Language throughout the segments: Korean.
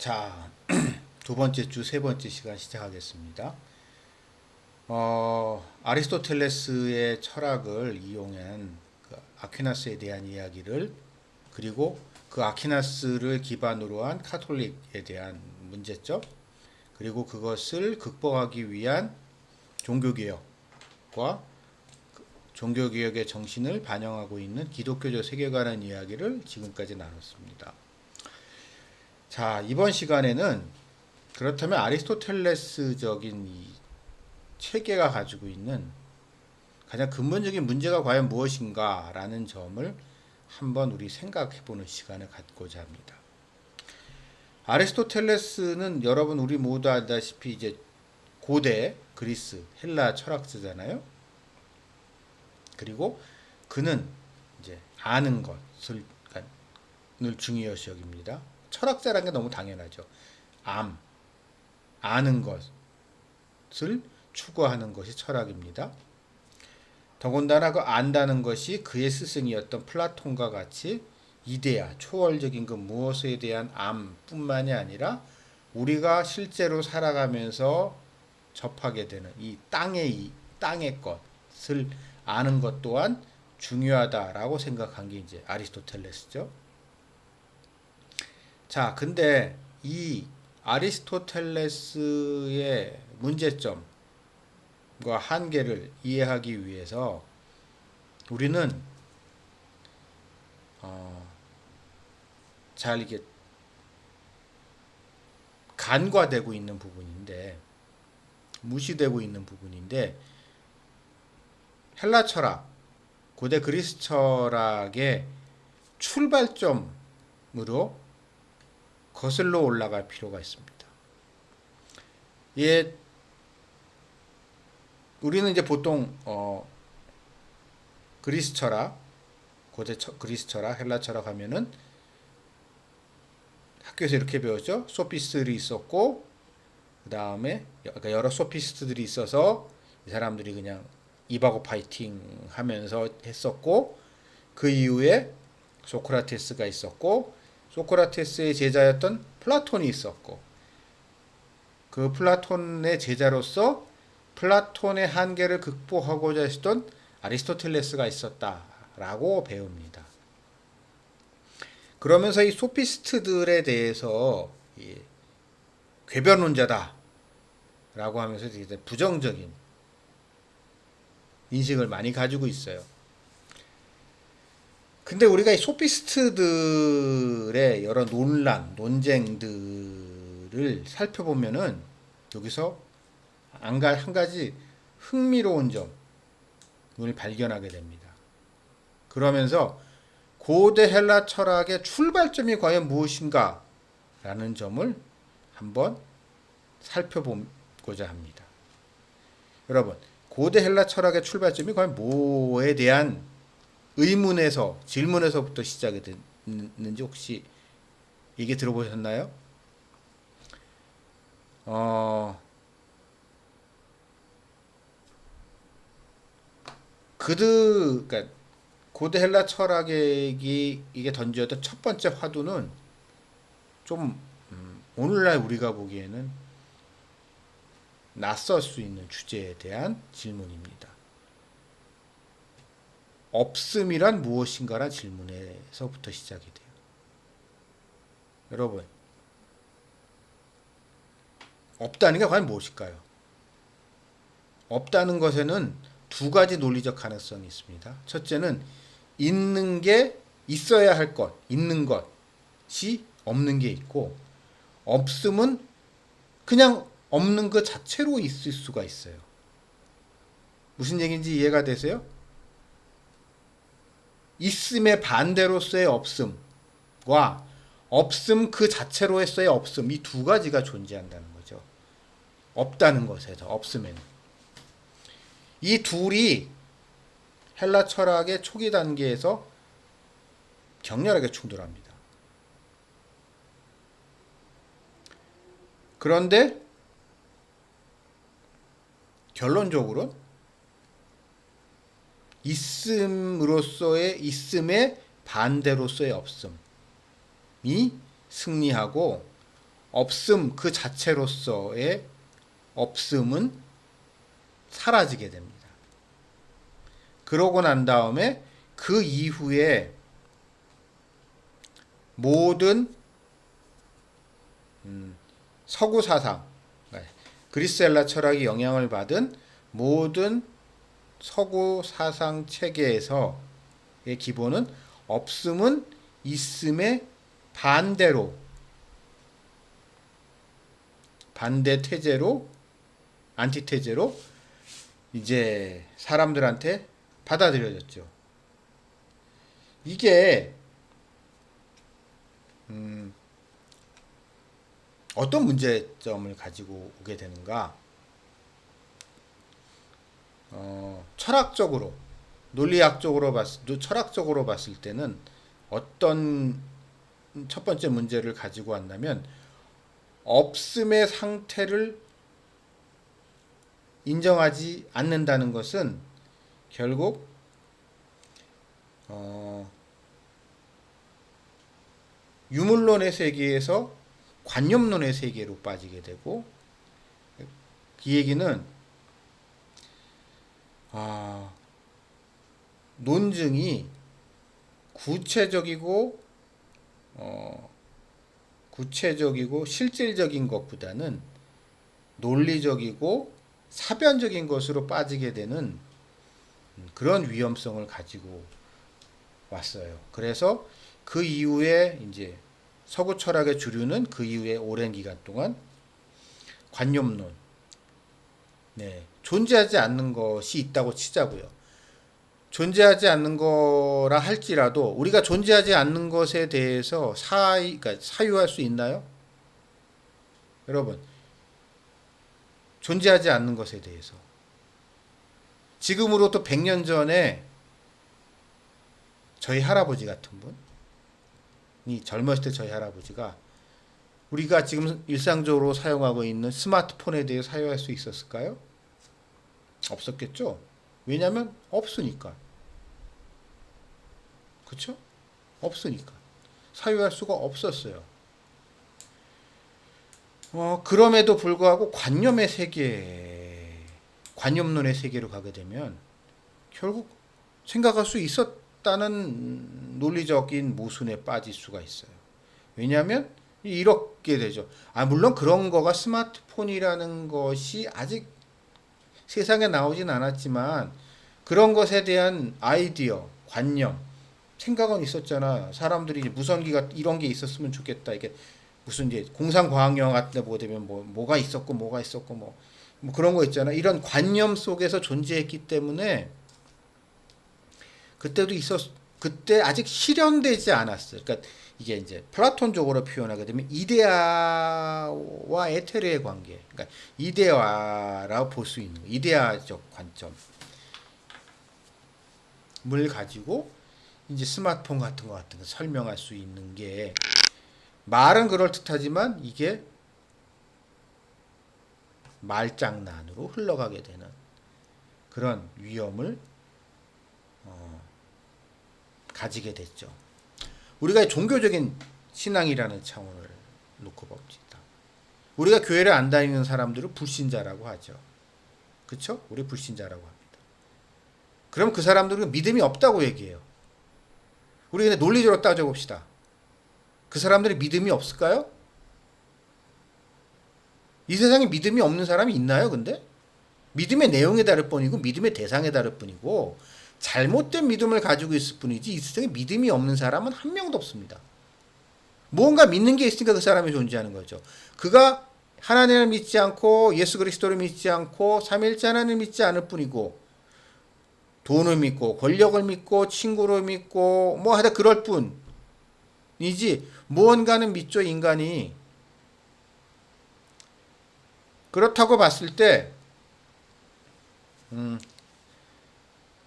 자, 두 번째 주 세 번째 시간 시작하겠습니다. 아리스토텔레스의 철학을 이용한 그 아퀴나스에 대한 이야기를, 그리고 그 아퀴나스를 기반으로 한 카톨릭에 대한 문제점, 그리고 그것을 극복하기 위한 종교개혁과 종교개혁의 정신을 반영하고 있는 기독교적 세계관의 이야기를 지금까지 나눴습니다. 자, 이번 시간에는 그렇다면 아리스토텔레스적인 이 체계가 가지고 있는 가장 근본적인 문제가 과연 무엇인가라는 점을 한번 우리 생각해보는 시간을 갖고자 합니다. 아리스토텔레스는 여러분 우리 모두 알다시피 이제 고대 그리스 헬라 철학자잖아요. 그리고 그는 이제 아는 것을 중요시 여깁니다. 철학자라는 게 너무 당연하죠. 아는 것을 추구하는 것이 철학입니다. 더군다나 그 안다는 것이 그의 스승이었던 플라톤과 같이 이데아, 초월적인 그 무엇에 대한 암뿐만이 아니라 우리가 실제로 살아가면서 접하게 되는 이 땅의 것을 아는 것 또한 중요하다라고 생각한 게 이제 아리스토텔레스죠. 자, 근데 이 아리스토텔레스의 문제점과 한계를 이해하기 위해서 우리는 잘 이게 간과되고 있는 부분인데, 무시되고 있는 부분인데, 헬라 철학, 고대 그리스 철학의 출발점으로 거슬러 올라갈 필요가 있습니다. 예, 우리는 이제 보통 그리스 철학, 그리스 철학, 헬라 철학 하면은 학교에서 이렇게 배웠죠. 소피스트들이 있었고, 그 다음에 여러 소피스트들이 있어서 이 사람들이 그냥 입하고 파이팅 하면서 했었고, 그 이후에 소크라테스가 있었고, 소크라테스의 제자였던 플라톤이 있었고, 그 플라톤의 제자로서 플라톤의 한계를 극복하고자 했던 아리스토텔레스가 있었다라고 배웁니다. 그러면서 이 소피스트들에 대해서 궤변론자다라고 하면서 되게 부정적인 인식을 많이 가지고 있어요. 근데 우리가 이 소피스트들의 여러 논쟁들을 살펴보면은 여기서 한 가지 흥미로운 점을 발견하게 됩니다. 그러면서 고대 헬라 철학의 출발점이 과연 무엇인가 라는 점을 한번 살펴보고자 합니다. 여러분, 고대 헬라 철학의 출발점이 과연 뭐에 대한 질문에서부터 시작이 됐는지 혹시 얘기 들어보셨나요? 그러니까 고대 헬라 철학이 이게 던졌던 첫 번째 화두는 좀 오늘날 우리가 보기에는 낯설 수 있는 주제에 대한 질문입니다. 없음이란 무엇인가란 질문에서부터 시작이 돼요. 여러분, 없다는 게 과연 무엇일까요? 없다는 것에는 두 가지 논리적 가능성이 있습니다. 첫째는 있는 게 있어야 할 것, 있는 것이 없는 게 있고, 없음은 그냥 없는 것 자체로 있을 수가 있어요. 무슨 얘기인지 이해가 되세요? 있음의 반대로서의 없음과 없음 그 자체로서의 없음, 이 두 가지가 존재한다는 거죠. 없다는 것에서, 없음에는. 이 둘이 헬라 철학의 초기 단계에서 격렬하게 충돌합니다. 그런데 결론적으로 있음의 반대로서의 없음이 승리하고 없음 그 자체로서의 없음은 사라지게 됩니다. 그러고 난 다음에 그 이후에 모든 서구 사상, 그리스 헬라 철학이 영향을 받은 모든 서구 사상 체계에서의 기본은 없음은 있음의 반대로, 반대 태제로, 안티테제로 이제 사람들한테 받아들여졌죠. 이게 어떤 문제점을 가지고 오게 되는가? 철학적으로, 철학적으로 봤을 때는 어떤 첫 번째 문제를 가지고 왔냐면 없음의 상태를 인정하지 않는다는 것은 결국 유물론의 세계에서 관념론의 세계로 빠지게 되고, 이 얘기는 논증이 구체적이고 실질적인 것보다는 논리적이고 사변적인 것으로 빠지게 되는 그런 위험성을 가지고 왔어요. 그래서 그 이후에 이제 서구 철학의 주류는 그 이후에 오랜 기간 동안 관념론, 존재하지 않는 것이 있다고 치자고요. 존재하지 않는 거라 할지라도 우리가 존재하지 않는 것에 대해서 그러니까 사유할 수 있나요? 여러분, 존재하지 않는 것에 대해서 지금으로부터 100년 전에 저희 할아버지 같은 분이 젊었을 때 저희 할아버지가 우리가 지금 일상적으로 사용하고 있는 스마트폰에 대해 사유할 수 있었을까요? 없었겠죠? 왜냐하면 없으니까. 그쵸? 없으니까. 사유할 수가 없었어요. 그럼에도 불구하고 관념의 세계, 관념론의 세계로 가게 되면 결국 생각할 수 있었다는 논리적인 모순에 빠질 수가 있어요. 왜냐하면 이렇게 되죠. 물론 그런 거가 스마트폰이라는 것이 아직 세상에 나오진 않았지만 그런 것에 대한 아이디어, 관념, 생각은 있었잖아. 사람들이 무전기가 이런 게 있었으면 좋겠다. 이게 무슨 이제 공상과학 영화 같은 데 보게 되면 뭐가 있었고 뭐 그런 거 있잖아. 이런 관념 속에서 존재했기 때문에 그때 아직 실현되지 않았어요. 그러니까 이게 이제 플라톤적으로 표현하게 되면 이데아와 에테르의 관계, 그러니까 이데아라고 볼 수 있는 이데아적 관점을 가지고 이제 스마트폰 같은 거 설명할 수 있는 게 말은 그럴듯하지만 이게 말장난으로 흘러가게 되는 그런 위험을 가지게 됐죠. 우리가 종교적인 신앙이라는 차원을 놓고 봅시다. 우리가 교회를 안 다니는 사람들을 불신자라고 하죠. 그렇죠? 우리 불신자라고 합니다. 그럼 그 사람들은 믿음이 없다고 얘기해요. 우리 근데 논리적으로 따져봅시다. 그 사람들이 믿음이 없을까요? 이 세상에 믿음이 없는 사람이 있나요, 근데? 믿음의 내용에 다를 뿐이고 믿음의 대상에 다를 뿐이고 잘못된 믿음을 가지고 있을 뿐이지 이 세상에 믿음이 없는 사람은 한 명도 없습니다. 무언가 믿는 게 있으니까 그 사람이 존재하는 거죠. 그가 하나님을 믿지 않고 예수 그리스도를 믿지 않고 삼위일체 하나님을 믿지 않을 뿐이고 돈을 믿고 권력을 믿고 친구를 믿고 뭐 하다 그럴 뿐이지 무언가는 믿죠, 인간이. 그렇다고 봤을 때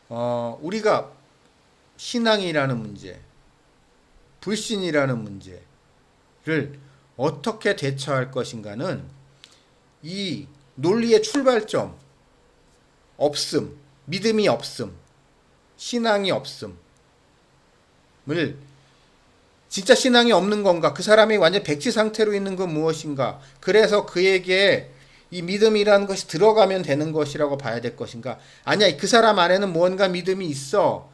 우리가 신앙이라는 문제, 불신이라는 문제를 어떻게 대처할 것인가는 이 논리의 출발점, 없음, 믿음이 없음, 신앙이 없음을 진짜 신앙이 없는 건가? 그 사람이 완전 백지 상태로 있는 건 무엇인가? 그래서 그에게 이 믿음이라는 것이 들어가면 되는 것이라고 봐야 될 것인가? 아니야, 그 사람 안에는 무언가 믿음이 있어.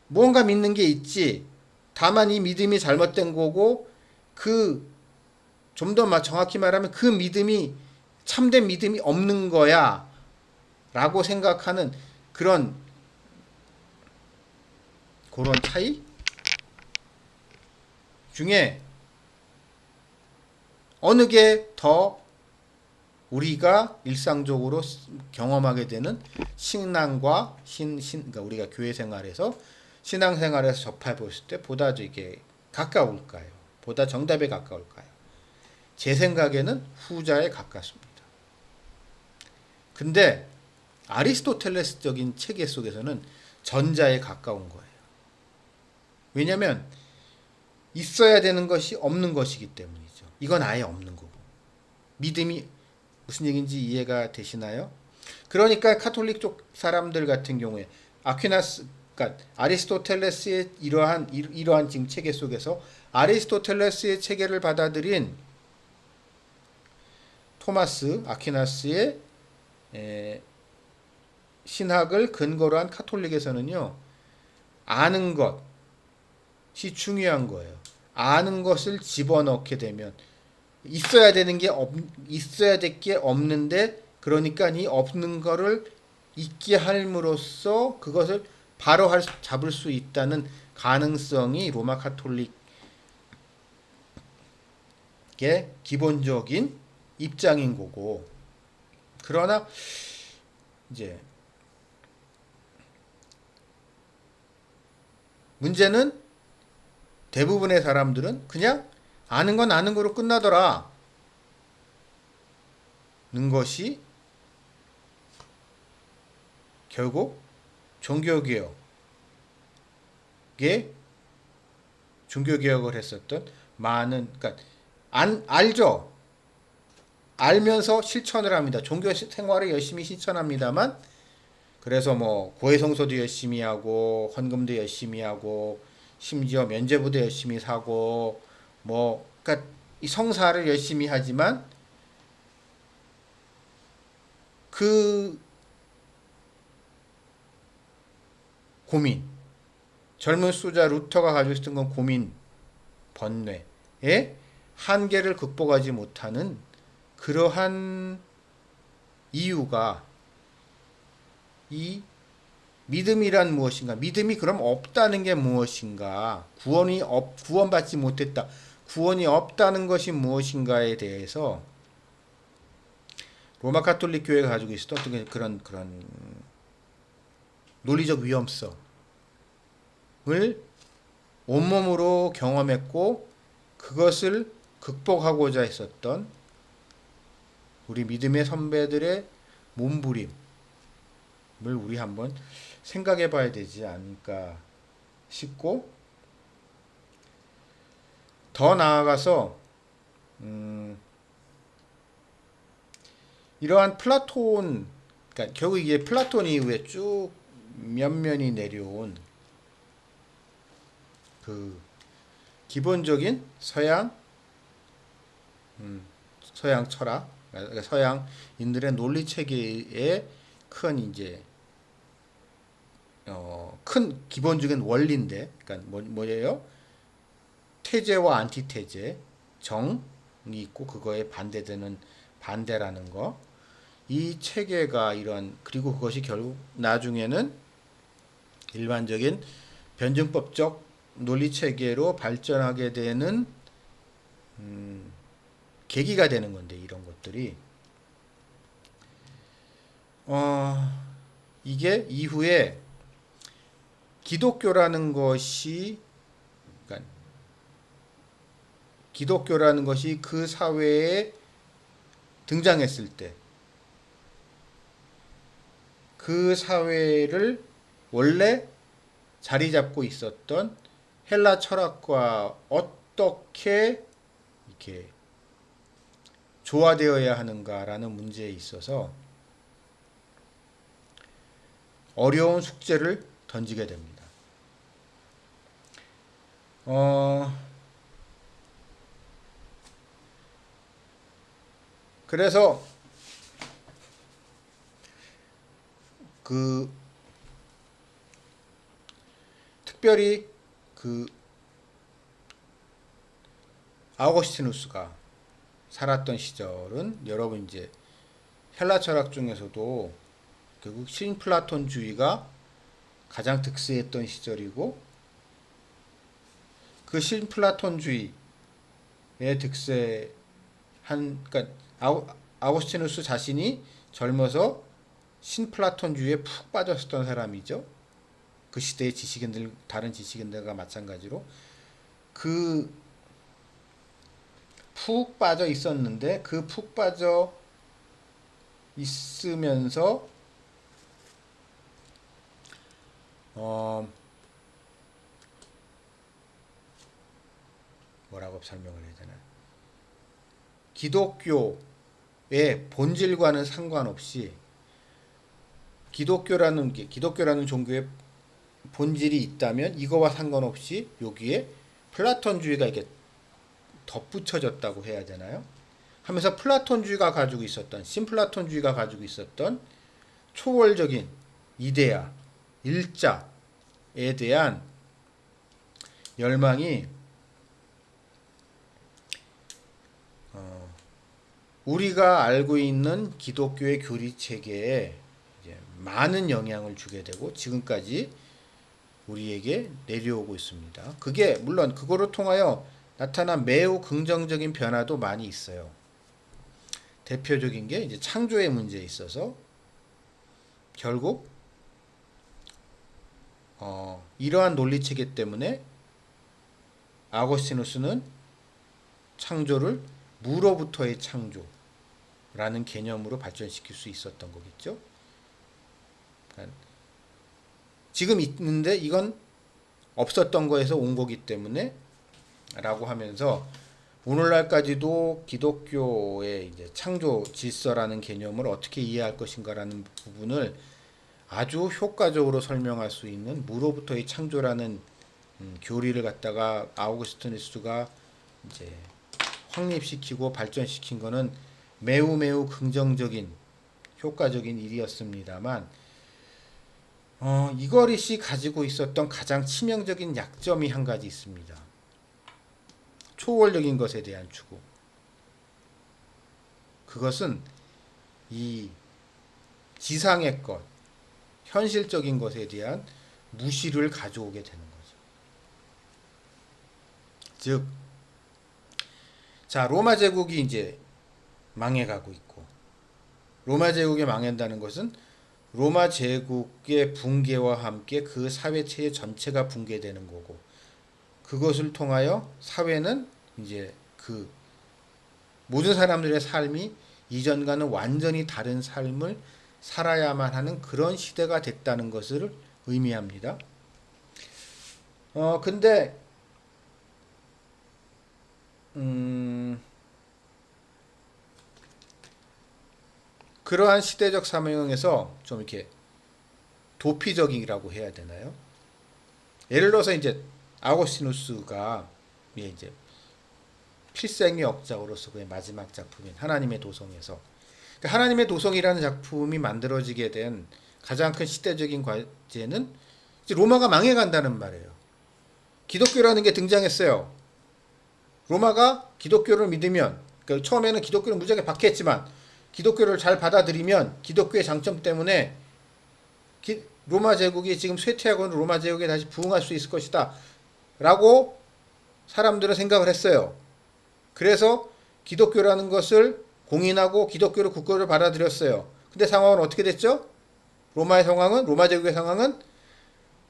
무언가 믿는 게 있지. 다만 이 믿음이 잘못된 거고, 좀 더 정확히 말하면 그 믿음이 참된 믿음이 없는 거야. 라고 생각하는 그런 차이 중에 어느 게 더 우리가 일상적으로 경험하게 되는 신앙과 그러니까 우리가 교회 생활에서 신앙 생활에서 접해 보실 때 보다 이게 가까울까요? 보다 정답에 가까울까요? 제 생각에는 후자에 가깝습니다. 근데 아리스토텔레스적인 체계 속에서는 전자에 가까운 거예요. 왜냐하면 있어야 되는 것이 없는 것이기 때문이죠. 이건 아예 없는 거고. 믿음이 무슨 얘기인지 이해가 되시나요? 그러니까 카톨릭 쪽 사람들 같은 경우에 그러니까 아리스토텔레스의 이러한 지금 체계 속에서 아리스토텔레스의 체계를 받아들인 토마스 아퀴나스의 신학을 근거로 한 카톨릭에서는요, 아는 것이 중요한 거예요. 아는 것을 집어넣게 되면 있어야 될 게 없는데, 그러니까 이 없는 거를 있게 함으로써 그것을 바로 잡을 수 있다는 가능성이 로마 카톨릭의 기본적인 입장인 거고, 그러나 이제 문제는 대부분의 사람들은 그냥 아는 건 아는 거로 끝나더라 는 것이 결국 종교개혁을 했었던 그러니까 알죠. 알면서 실천을 합니다. 종교 생활을 열심히 실천합니다만, 그래서 고해성소도 열심히 하고 헌금도 열심히 하고 심지어 면죄부도 열심히 사고 그러니까 이 성사를 열심히 하지만 그 고민, 젊은 수자 루터가 가지고 있었던 건 고민, 번뇌의 한계를 극복하지 못하는 그러한 이유가 이 믿음이란 무엇인가? 믿음이 그럼 없다는 게 무엇인가? 구원받지 못했다. 구원이 없다는 것이 무엇인가에 대해서 로마 카톨릭 교회가 가지고 있었던 그런 논리적 위험성을 온몸으로 경험했고, 그것을 극복하고자 했었던 우리 믿음의 선배들의 몸부림을 우리 한번 생각해 봐야 되지 않을까 싶고, 더 나아가서 이러한 그러니까 결국 이게 플라톤 이후에 쭉 면면이 내려온 그 기본적인 서양 철학, 그러니까 서양인들의 논리 체계의 큰 큰 기본적인 원리인데, 그러니까 뭐예요? 태제와 안티태제, 정이 있고 그거에 반대되는 반대라는 거. 이 체계가 그리고 그것이 결국 나중에는 일반적인 변증법적 논리 체계로 발전하게 되는 계기가 되는 건데, 이런 것들이 이게 이후에 기독교라는 것이 그 사회에 등장했을 때 그 사회를 원래 자리 잡고 있었던 헬라 철학과 어떻게 이렇게 조화되어야 하는가라는 문제에 있어서 어려운 숙제를 던지게 됩니다. 그래서 그 특별히 그 아우구스티누스가 살았던 시절은 여러분 이제 헬라 철학 중에서도 결국 신플라톤주의가 가장 득세했던 시절이고, 그 신플라톤주의에 득세한, 그러니까 아우구스티누스 자신이 젊어서 신플라톤주의에 푹 빠졌었던 사람이죠. 그 시대의 지식인들, 다른 지식인들과 마찬가지로 그 푹 빠져 있었는데, 그 푹 빠져 있으면서 뭐라고 설명을 해야 되나? 기독교의 본질과는 상관없이 기독교라는 종교의 본질이 있다면 이거와 상관없이 여기에 플라톤주의가 이게 덧붙여졌다고 해야 되나요? 하면서 플라톤주의가 가지고 있었던, 신플라톤주의가 가지고 있었던 초월적인 이데아, 일자에 대한 열망이 우리가 알고 있는 기독교의 교리 체계에 이제 많은 영향을 주게 되고 지금까지 우리에게 내려오고 있습니다. 그게 물론 그거를 통하여 나타난 매우 긍정적인 변화도 많이 있어요. 대표적인 게 이제 창조의 문제에 있어서 결국 이러한 논리 체계 때문에 아우구스티누스는 창조를 무로부터의 창조라는 개념으로 발전시킬 수 있었던 거겠죠. 그러니까 지금 있는데 이건 없었던 거에서 온 거기 때문에 라고 하면서 오늘날까지도 기독교의 이제 창조 질서라는 개념을 어떻게 이해할 것인가라는 부분을 아주 효과적으로 설명할 수 있는 무로부터의 창조라는 교리를 갖다가 아우구스티누스가 이제 확립시키고 발전시킨 거는 매우 긍정적인 효과적인 일이었습니다만, 이거릿이 가지고 있었던 가장 치명적인 약점이 한 가지 있습니다. 초월적인 것에 대한 추구. 그것은 이 지상의 것, 현실적인 것에 대한 무시를 가져오게 되는 거죠. 즉, 자, 로마 제국이 이제 망해가고 있고, 로마 제국이 망한다는 것은 로마 제국의 붕괴와 함께 그 사회체계 전체가 붕괴되는 거고, 그것을 통하여 사회는 이제 그 모든 사람들의 삶이 이전과는 완전히 다른 삶을 살아야만 하는 그런 시대가 됐다는 것을 의미합니다. 근데 그러한 시대적 사명에서 좀 이렇게 도피적이라고 해야 되나요? 예를 들어서 이제 아우구스티누스가 이제 필생의 억작으로서 그의 마지막 작품인 하나님의 도성에서, 그러니까 하나님의 도성이라는 작품이 만들어지게 된 가장 큰 시대적인 과제는 이제 로마가 망해간다는 말이에요. 기독교라는 게 등장했어요. 로마가 기독교를 믿으면, 그러니까 처음에는 기독교를 무지하게 박해했지만 기독교를 잘 받아들이면 기독교의 장점 때문에 로마 제국이 지금 쇠퇴하고 있는 로마 제국에 다시 부흥할 수 있을 것이다 라고 사람들은 생각을 했어요. 그래서 기독교라는 것을 공인하고 기독교를 국교를 받아들였어요. 근데 상황은 어떻게 됐죠? 로마 제국의 상황은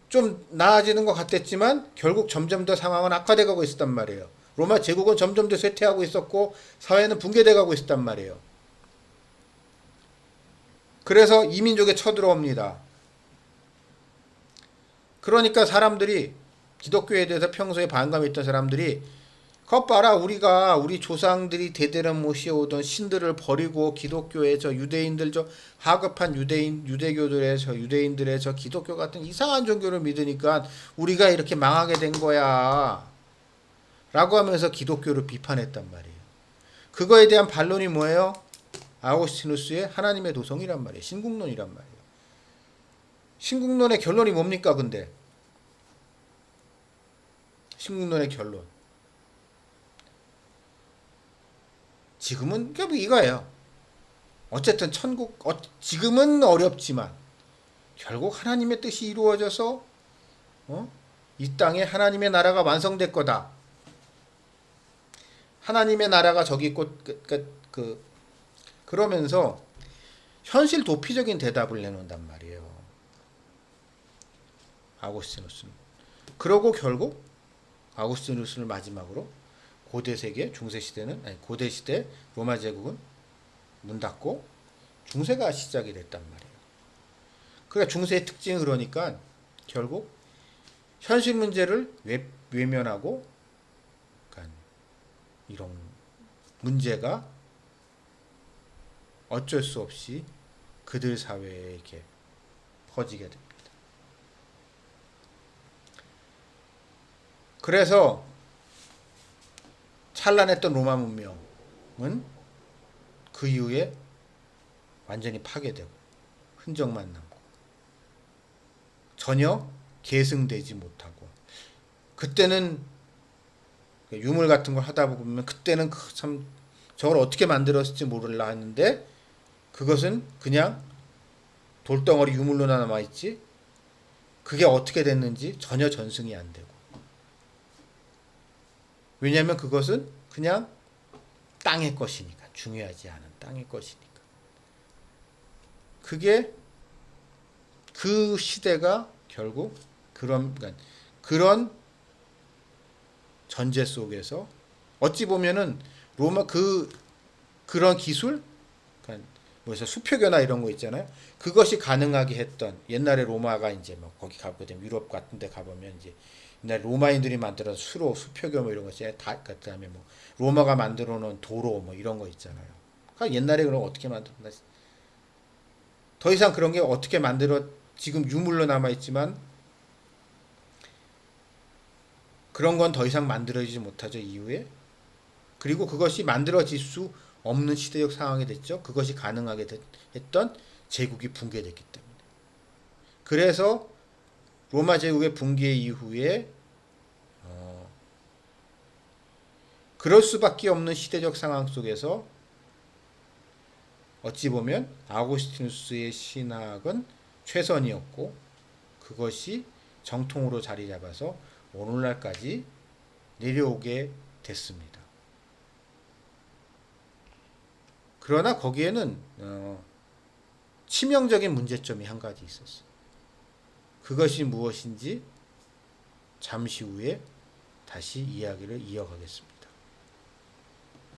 좀 나아지는 것 같았지만 결국 점점 더 상황은 악화돼 가고 있었단 말이에요. 로마 제국은 점점 더 쇠퇴하고 있었고 사회는 붕괴돼 가고 있었단 말이에요. 그래서 이민족에 쳐들어옵니다. 그러니까 사람들이, 기독교에 대해서 평소에 반감이 있던 사람들이, 것 봐라, 우리 조상들이 대대로 모셔오던 신들을 버리고 기독교의 저 유대인들, 저 하급한 유대교들의 저 유대인들의 저 기독교 같은 이상한 종교를 믿으니까 우리가 이렇게 망하게 된 거야 라고 하면서 기독교를 비판했단 말이에요. 그거에 대한 반론이 뭐예요? 아우구스티누스의 하나님의 도성이란 말이에요. 신국론이란 말이에요. 신국론의 결론이 뭡니까 근데? 신국론의 결론. 지금은 이거예요. 어쨌든 지금은 어렵지만 결국 하나님의 뜻이 이루어져서 이 땅에 하나님의 나라가 완성될 거다. 하나님의 나라가 저기 있고 그러면서 현실 도피적인 대답을 내놓는단 말이에요. 아우구스티누스는. 그러고 결국 아우구스티누스를 마지막으로 고대 세계, 중세 시대는 아니 고대 시대 로마 제국은 문 닫고 중세가 시작이 됐단 말이에요. 그러니까 중세의 특징이 그러니까 결국 현실 문제를 외면하고 그러니까 이런 문제가 어쩔 수 없이 그들 사회에게 퍼지게 됩니다. 그래서 찬란했던 로마 문명은 그 이후에 완전히 파괴되고 흔적만 남고 전혀 계승되지 못하고 그때는 유물 같은 걸 하다 보면 그때는 참 저걸 어떻게 만들었을지 몰라 했는데 그것은 그냥 돌덩어리 유물로 남아있지 그게 어떻게 됐는지 전혀 전승이 안 되고 왜냐하면 그것은 그냥 땅의 것이니까 중요하지 않은 땅의 것이니까 그게 그 시대가 결국 그런 전제 속에서 어찌 보면은 로마 그런 기술 뭐래서 수표교나 이런 거 있잖아요. 그것이 가능하게 했던 옛날에 로마가 이제 뭐 거기 가보게 되면 유럽 같은 데 가보면 이제 옛날 로마인들이 만들어서 수표교 뭐 이런 거 있잖아요. 그다음에 뭐 로마가 만들어 놓은 도로 뭐 이런 거 있잖아요. 그러니까 옛날에 그런 거 어떻게 만들었나 더 이상 그런 게 어떻게 지금 유물로 남아 있지만 그런 건 더 이상 만들어지지 못하죠 이후에. 그리고 그것이 만들어질 수 없는 시대적 상황이 됐죠. 그것이 가능하게 했던 제국이 붕괴됐기 때문에. 그래서 로마 제국의 붕괴 이후에 그럴 수밖에 없는 시대적 상황 속에서 어찌 보면 아우구스티누스의 신학은 최선이었고 그것이 정통으로 자리 잡아서 오늘날까지 내려오게 됐습니다. 그러나 거기에는 치명적인 문제점이 한 가지 있었어요. 그것이 무엇인지 잠시 후에 다시 이야기를 이어가겠습니다.